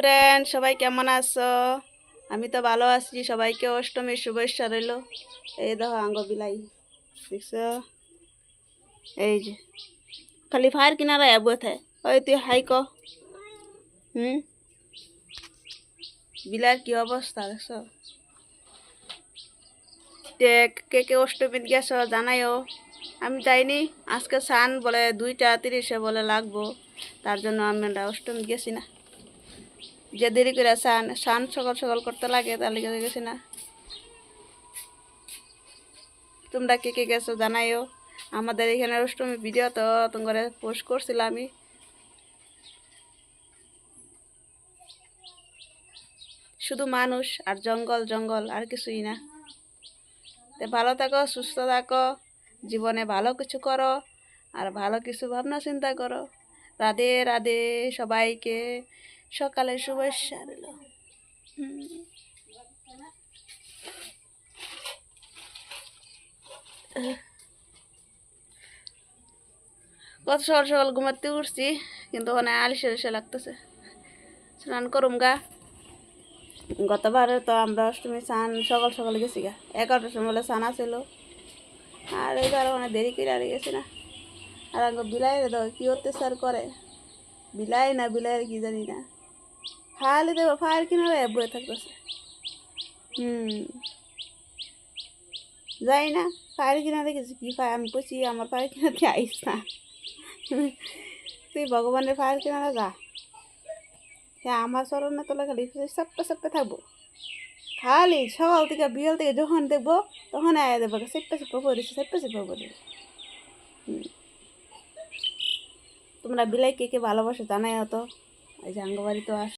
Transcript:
Friend, সবাই কেমন আছো? আমি তো ভালো আছি। সবাইকে অষ্টমীর শুভেচ্ছা রইল। এই দেখো আঙ্গ বিলাই, দেখছো? এই যে খালি ফায়ার কিনারা এবো থাকে। ওই তুই হাই ক। হুম, বিলার কি অবস্থা দেখছো? কে কে অষ্টমীর গেছো জানাইও। আমি যাইনি। আজকে সান বলে 2:30 বলে লাগবো, তার জন্য আমরা অষ্টমী গেছি না। যে দেরি করে সান সান সকাল সকাল করতে লাগে, তার লিগে গেছি না। তোমরা কে কে গেছো জানাইও। আমাদের এখানে অষ্টমী ভিডিও তো তোমার পোস্ট করছিলাম আমি। শুধু মানুষ আর জঙ্গল জঙ্গল, আর কিছুই না। তো ভালো থাকো, সুস্থ থাকো, জীবনে ভালো কিছু করো, আর ভালো কিছু ভাবনা চিন্তা করো। রাধে রাধে সবাইকে। সকালে শুভেচ্ছা রইল। কত সকাল সকাল ঘুমাতে উঠছি, কিন্তু ওখানে আলিশে আলিশে লাগতেছে। স্নান করুম গা। গতবারে তো আমরা অষ্টমী স্নান সকাল সকাল গেছি গা, 11টার সময় বলে স্নান আসছিল। আর এইবার অনেক দেরি করে আর গেছি না। আর আগে বিলাই রে কি অত্যাচার করে, বিলাই না বিলাই কি জানি না, খালি দেবো ফায়ার কিনারে বয়ে থাকতেছে। যাই না, ফায়ার কিনারে গেছি কি ফায়ার, আমি কইছি আমার ফায়ার কিনারে আইস না। তুই ভগবানের ফায়ার কিনারে যা, হ্যাঁ আমার চরণে তোলা খালি চাপতে চাপতে থাকবো। খালি সকাল থেকে বিকাল থেকে যখন দেখবো তখন আয়া দেবো, চেপে চেপে পড়েছে, চেপে চেপে পড়ে। তোমরা বিলাই কে কে ভালোবাসো জানাই হতো। এই যে আঙ্গবাড়ি তো আস।